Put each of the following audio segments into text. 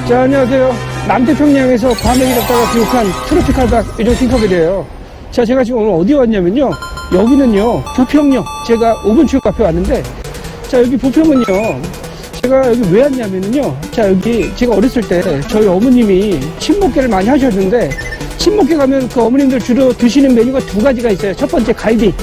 자, 안녕하세요. 남태평양에서 과메기 잡다가 귀국한 트로피칼 닭 요정 싱커벨이에요. 자, 제가 지금 오늘 어디 왔냐면요. 여기는요, 부평역. 제가 5분 출구 앞에 왔는데, 자, 여기 부평은요, 제가 여기 왜 왔냐면요. 자, 여기 제가 어렸을 때 저희 어머님이 친목회를 많이 하셨는데, 친목회 가면 그 어머님들 주로 드시는 메뉴가 두 가지가 있어요. 첫 번째 갈비,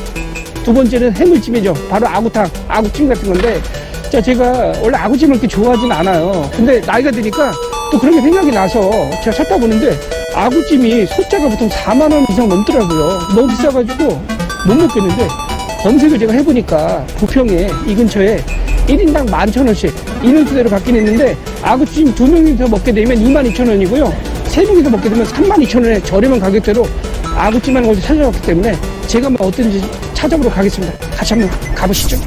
두 번째는 해물찜이죠. 바로 아구탕, 아구찜 같은 건데, 자, 제가 원래 아구찜을 그렇게 좋아하진 않아요. 근데 나이가 드니까 또 그런 게 생각이 나서 제가 찾다 보는데 아구찜이 소자가 보통 4만원 이상 넘더라고요. 너무 비싸가지고 못 먹겠는데 검색을 제가 해보니까 부평에 이 근처에 1인당 11,000원씩 인원수대로 받긴 했는데 아구찜 2명이서 먹게 되면 22,000원이고요. 3명이서 먹게 되면 32,000원에 저렴한 가격대로 아구찜 하는 곳을 찾아왔기 때문에 제가 뭐 어떤지 찾아보러 가겠습니다. 같이 한번 가보시죠.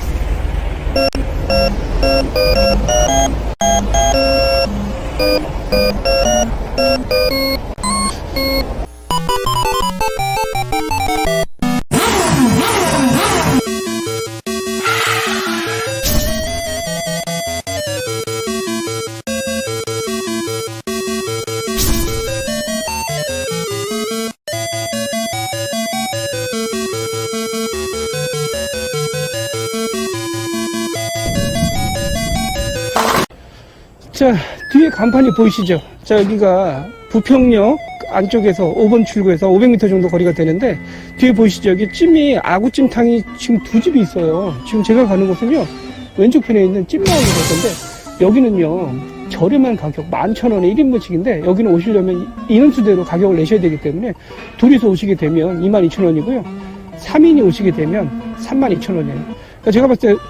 자, 뒤에 간판이 보이시죠? 자, 여기가 부평역 안쪽에서 5번 출구에서 500m 정도 거리가 되는데, 뒤에 보이시죠? 여기 찜이, 아구찜탕이 지금 두 집이 있어요. 지금 제가 가는 곳은요, 왼쪽 편에 있는 찜마을이라고 하는데, 여기는요, 저렴한 가격, 11,000원에 1인분씩인데, 여기는 오시려면 인원수대로 가격을 내셔야 되기 때문에, 둘이서 오시게 되면 22,000원이고요. 3인이 오시게 되면 32,000원이에요. 그러니까 제가 봤을 때,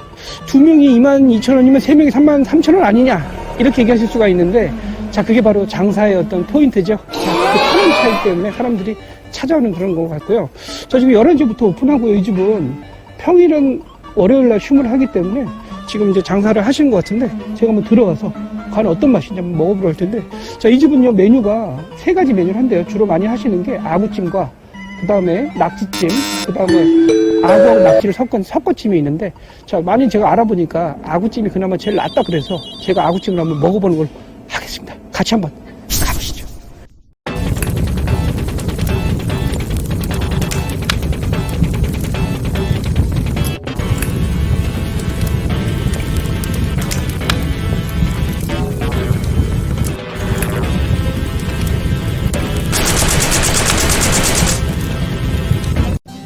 2명이 22,000원이면 3명이 33,000원 아니냐? 이렇게 얘기하실 수가 있는데, 자, 그게 바로 장사의 어떤 포인트죠. 자, 그 타는 차이 때문에 사람들이 찾아오는 그런 것 같고요. 자, 지금 11시부터 오픈하고요. 이 집은 평일은 월요일날 휴무를 하기 때문에 지금 이제 장사를 하시는 것 같은데, 제가 한번 들어가서 과연 어떤 맛인지 한번 먹어보려 할 텐데, 자, 이 집은요, 메뉴가 3가지 메뉴를 한대요. 주로 많이 하시는 게 아구찜과 그 다음에 낙지찜, 그 다음에 아구하고 낙지를 섞어찜이 있는데, 자, 많이 제가 알아보니까 아구찜이 그나마 제일 낫다 그래서 제가 아구찜을 한번 먹어보는 걸 하겠습니다. 같이 한번 가보시죠.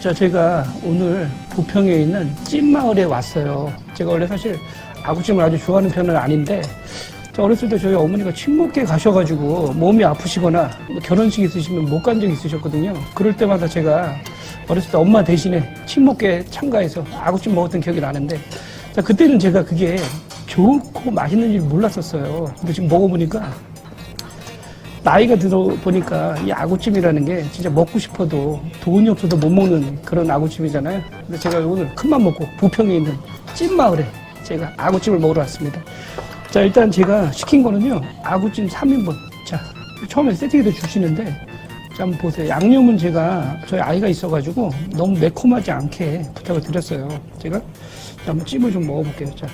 자, 제가 오늘 부평에 있는 찜마을에 왔어요. 제가 원래 사실 아구찜을 아주 좋아하는 편은 아닌데, 어렸을 때 저희 어머니가 친목회 가셔가지고 몸이 아프시거나 결혼식 있으시면 못 간 적이 있으셨거든요. 그럴 때마다 제가 어렸을 때 엄마 대신에 친목회 참가해서 아구찜 먹었던 기억이 나는데, 자, 그때는 제가 그게 좋고 맛있는 줄 몰랐었어요. 근데 지금 먹어보니까 나이가 들어보니까 이 아구찜이라는 게 진짜 먹고 싶어도 돈이 없어도 못 먹는 그런 아구찜이잖아요. 근데 제가 오늘 큰맘 먹고 부평에 있는 찜마을에 제가 아구찜을 먹으러 왔습니다. 자, 일단 제가 시킨 거는요, 아구찜 3인분. 자, 처음에 세팅해서 주시는데, 자, 한번 보세요. 양념은 제가 저희 아이가 있어가지고 너무 매콤하지 않게 부탁을 드렸어요. 제가 한번 찜을 좀 먹어볼게요. 자.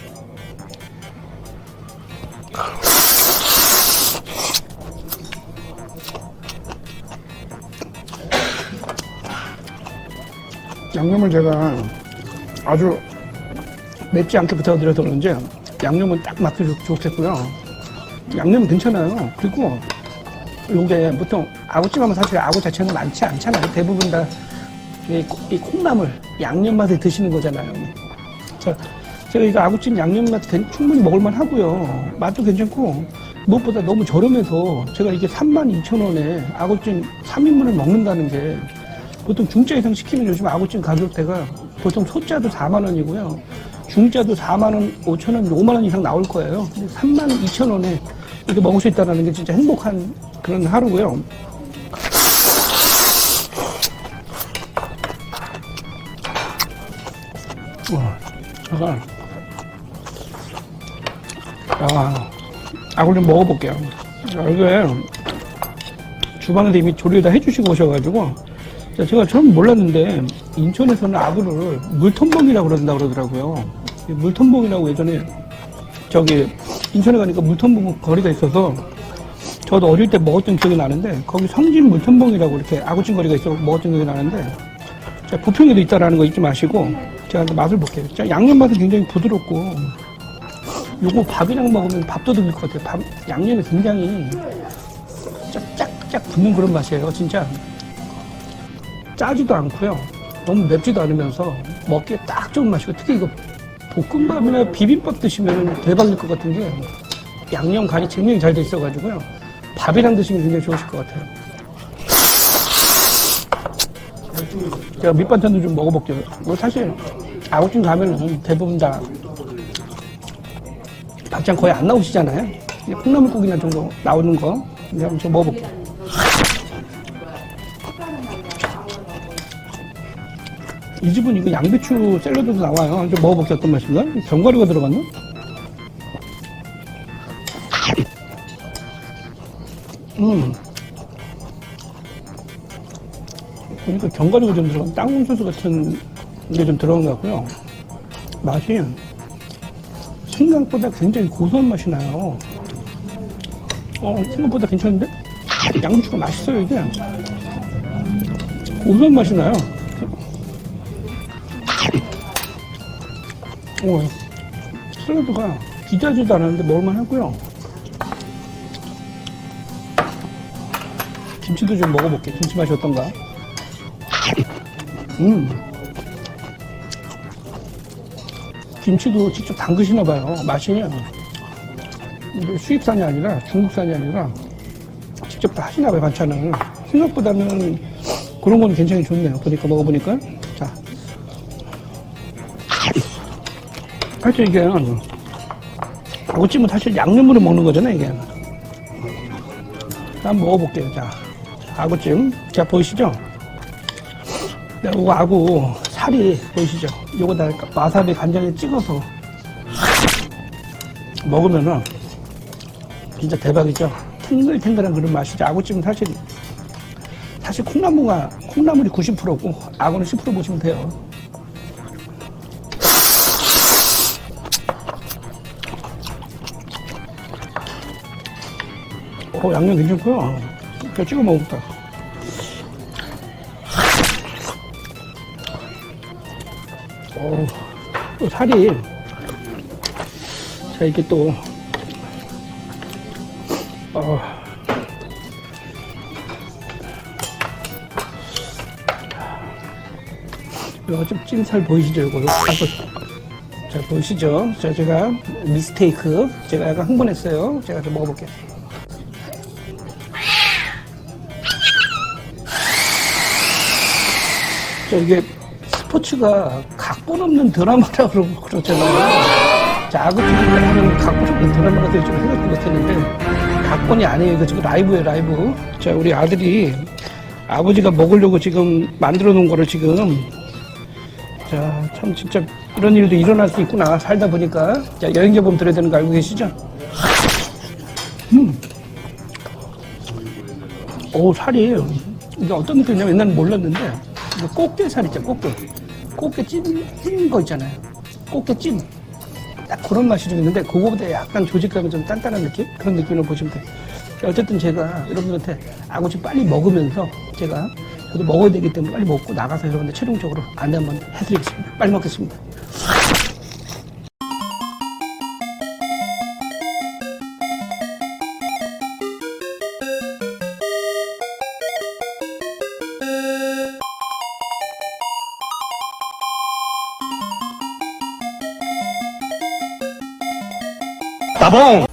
양념을 제가 아주 맵지 않게 부탁을 드려서 그런지 양념은 딱 맞게 좋겠고요. 양념은 괜찮아요. 그리고 요게 보통 아구찜 하면 사실 아구 자체는 많지 않잖아요. 대부분 다 이 콩나물, 양념 맛에 드시는 거잖아요. 자, 제가 이거 아구찜 양념 맛 충분히 먹을만 하고요. 맛도 괜찮고, 무엇보다 너무 저렴해서 제가 이게 32,000원에 아구찜 3인분을 먹는다는 게, 보통 중짜 이상 시키면 요즘 아구찜 가격대가 보통 소짜도 4만원이고요. 중짜도 4만원, 5천원, 5만원 이상 나올 거예요. 32,000원에 이렇게 먹을 수 있다는 게 진짜 행복한 그런 하루고요. 와, 제가, 아구를 좀 먹어볼게요. 자, 이게 주방에서 이미 조리를 다 해주시고 오셔가지고, 자, 제가 처음 몰랐는데, 인천에서는 아구를 물텀벙이라고 그런다고 그러더라고요. 물텀벙이라고 예전에, 인천에 가니까 물텀벙 거리가 있어서, 저도 어릴 때 먹었던 기억이 나는데 거기 성진 물텀벙이라고 이렇게 아구찜거리가 있어 먹었던 기억이 나는데 자, 부평에도 있다라는 거 잊지 마시고 제가 맛을 볼게요. 자, 양념 맛은 굉장히 부드럽고 요거 밥이랑 먹으면 밥도둑일 것 같아요. 양념이 굉장히 쫙쫙쫙 붙는 그런 맛이에요. 진짜 짜지도 않고요. 너무 맵지도 않으면서 먹기에 딱 좋은 맛이고 특히 이거 볶음밥이나 비빔밥 드시면 대박일 것 같은 게 양념 간이 굉장히 잘 돼 있어가지고요. 밥이랑 드시면 굉장히 좋으실 것 같아요. 제가 밑반찬도 좀 먹어볼게요. 뭐 사실 아구찜 가면은 대부분 다 반찬 거의 안 나오시잖아요. 콩나물국이나 정도 나오는 거 이제 한번 좀 먹어볼게요. 이 집은 이거 양배추 샐러드도 나와요. 좀 먹어볼게요. 어떤 맛인가? 견과류가 들어갔나? 보니까 견과류가 좀 들어간 땅콩 소스 같은 게 좀 들어간 것 같고요. 맛이 생각보다 굉장히 고소한 맛이 나요. 생각보다 괜찮은데? 양배추가 맛있어요, 이게. 고소한 맛이 나요. 샐러드가 기자지도 않았는데 먹을만 하고요. 김치도 좀 먹어볼게요. 김치 맛이 어떤가? 김치도 직접 담그시나봐요. 맛이 수입산이 아니라 중국산이 아니라 직접 다 하시나봐요. 반찬을. 생각보다는 그런 건 굉장히 좋네요. 보니까 먹어보니까. 자, 사실 이게 아구찜은 사실 양념으로 먹는 거잖아요. 이게. 한번 먹어볼게요. 자, 아구찜. 자, 보이시죠? 요거 아구 살이 보이시죠? 요거다 와사비 간장에 찍어서 먹으면은 진짜 대박이죠? 탱글탱글한 그런 맛이죠. 아구찜은 사실 콩나물이 90%고 아구는 10% 보시면 돼요. 양념 괜찮고요. 그냥 찍어 먹을까? 또 살이 자 이게 또 이거 좀 찐살 보이시죠? 이거 자 보이시죠? 자 제가 미스테이크 제가 약간 흥분했어요. 제가 좀 먹어볼게요. 자 이게 스포츠가 각본 없는 드라마라고 그러잖아요. 자, 아구찜이라는 각본 없는 드라마가 될 줄 생각도 못했는데 각본이 아니에요. 이거 지금 라이브예요, 라이브. 자, 우리 아들이 아버지가 먹으려고 지금 만들어 놓은 거를 지금 자, 참 진짜 이런 일도 일어날 수 있구나. 살다 보니까. 자, 여행자범 들어야 되는 거 알고 계시죠? 살이 이게 어떤 느낌이냐면 옛날엔 몰랐는데 이거 꽃게살 있죠, 꽃게 찐 거 있잖아요. 꽃게찜. 딱 그런 맛이 좀 있는데, 그거보다 약간 조직감이 좀 단단한 느낌? 그런 느낌으로 보시면 돼요. 어쨌든 제가 여러분들한테 아구찜 빨리 먹으면서 저도 먹어야 되기 때문에 빨리 먹고 나가서 여러분들 최종적으로 안내 한번 해드리겠습니다. 빨리 먹겠습니다. 따봉!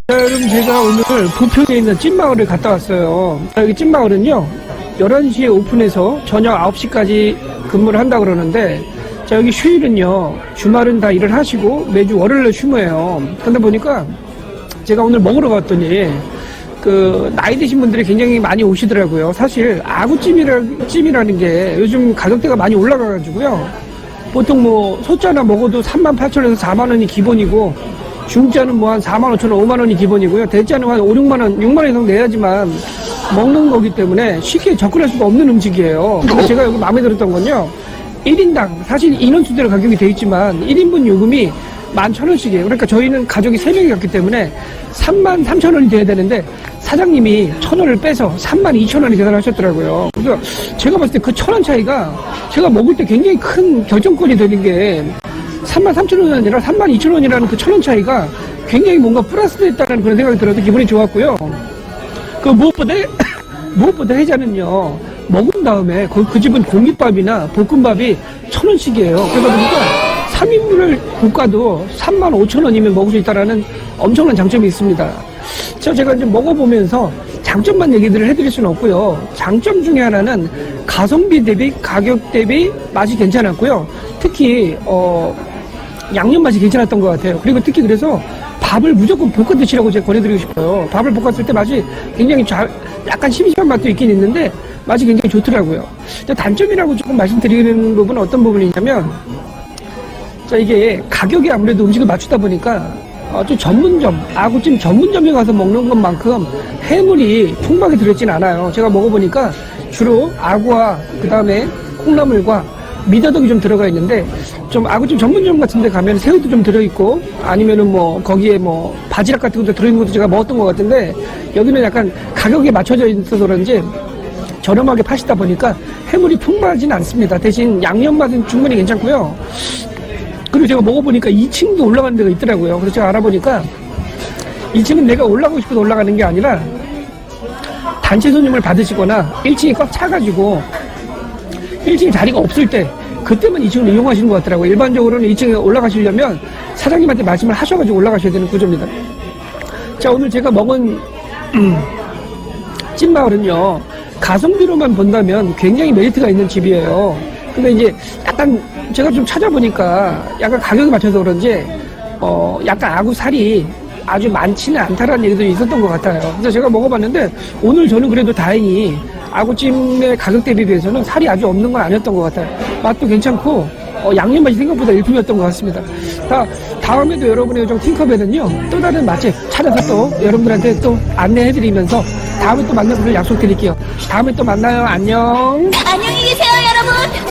자, 여러분 제가 오늘 부평에 있는 찐마을을 갔다 왔어요. 여기 찐마을은요 11시에 오픈해서 저녁 9시까지 근무를 한다 그러는데 자 여기 휴일은요 주말은 다 일을 하시고 매주 월요일에 휴무예요. 그러다 보니까 제가 오늘 먹으러 갔더니 나이 드신 분들이 굉장히 많이 오시더라고요. 사실 아구찜이라는 게 요즘 가격대가 많이 올라가가지고요. 보통 소짜나 먹어도 38,000원에서 4만원이 기본이고 중짜는 한 45,000원, 5만원이 기본이고요. 대짜는 한 5, 6만원, 6만원 이상 내야지만 먹는 거기 때문에 쉽게 접근할 수가 없는 음식이에요. 근데 제가 여기 마음에 들었던 건요. 1인당 사실 인원수대로 가격이 돼 있지만 1인분 요금이 11,000원씩이에요. 그러니까 저희는 가족이 3명이 갔기 때문에 33,000원이 돼야 되는데 사장님이 1,000원을 빼서 32,000원이 계산하셨더라고요. 그래서 제가 봤을 때 그 1,000원 차이가 제가 먹을 때 굉장히 큰 결정권이 되는 게 33,000원이 아니라 32,000원이라는 그 1,000원 차이가 굉장히 뭔가 플러스 됐다는 그런 생각이 들어서 기분이 좋았고요. 그 무엇보다 해자는요, 먹은 다음에 그 집은 공깃밥이나 볶음밥이 1,000원씩이에요. 그러다 보니까 3인분을 볶아도 35,000원이면 먹을 수 있다는 엄청난 장점이 있습니다. 제가 이제 먹어보면서 장점만 얘기들을 해드릴 수는 없고요. 장점 중에 하나는 가성비 대비 가격 대비 맛이 괜찮았고요. 특히 양념 맛이 괜찮았던 것 같아요. 그리고 특히 그래서 밥을 무조건 볶아 드시라고 제가 권해드리고 싶어요. 밥을 볶았을 때 맛이 굉장히 약간 심심한 맛도 있긴 있는데 맛이 굉장히 좋더라고요. 단점이라고 조금 말씀드리는 부분은 어떤 부분이냐면, 이게 가격이 아무래도 음식을 맞추다 보니까 좀 전문점, 아구찜 전문점에 가서 먹는 것만큼 해물이 풍부하게 들어있진 않아요. 제가 먹어보니까 주로 아구와 그 다음에 콩나물과 미더덕이 좀 들어가 있는데, 좀 아구찜 전문점 같은 데 가면 새우도 좀 들어있고, 아니면은 뭐, 거기에 뭐, 바지락 같은 것도 들어있는 것도 제가 먹었던 것 같은데, 여기는 약간 가격에 맞춰져 있어서 그런지 저렴하게 파시다 보니까 해물이 풍부하진 않습니다. 대신 양념 맛은 충분히 괜찮고요. 그리고 제가 먹어보니까 2층도 올라가는 데가 있더라고요. 그래서 제가 알아보니까 2층은 내가 올라가고 싶어서 올라가는 게 아니라 단체 손님을 받으시거나 1층이 꽉 차가지고 1층에 자리가 없을 때 그때만 2층을 이용하시는 것 같더라고요. 일반적으로는 2층에 올라가시려면 사장님한테 말씀을 하셔가지고 올라가셔야 되는 구조입니다. 자, 오늘 제가 먹은 찐마을은요, 가성비로만 본다면 굉장히 메리트가 있는 집이에요. 근데 이제 약간 제가 좀 찾아보니까 약간 가격에 맞춰서 그런지 약간 아구살이 아주 많지는 않다라는 얘기도 있었던 것 같아요. 그래서 제가 먹어봤는데 오늘 저는 그래도 다행히 아구찜의 가격 대비 비해서는 살이 아주 없는 건 아니었던 것 같아요. 맛도 괜찮고 양념 맛이 생각보다 일품이었던 것 같습니다. 다음에도 여러분의 요정 팅커벨은요, 또 다른 맛집 찾아서 또 여러분들한테 또 안내해드리면서 다음에 또 만나보길 약속드릴게요. 다음에 또 만나요. 안녕. 안녕히 계세요, 여러분.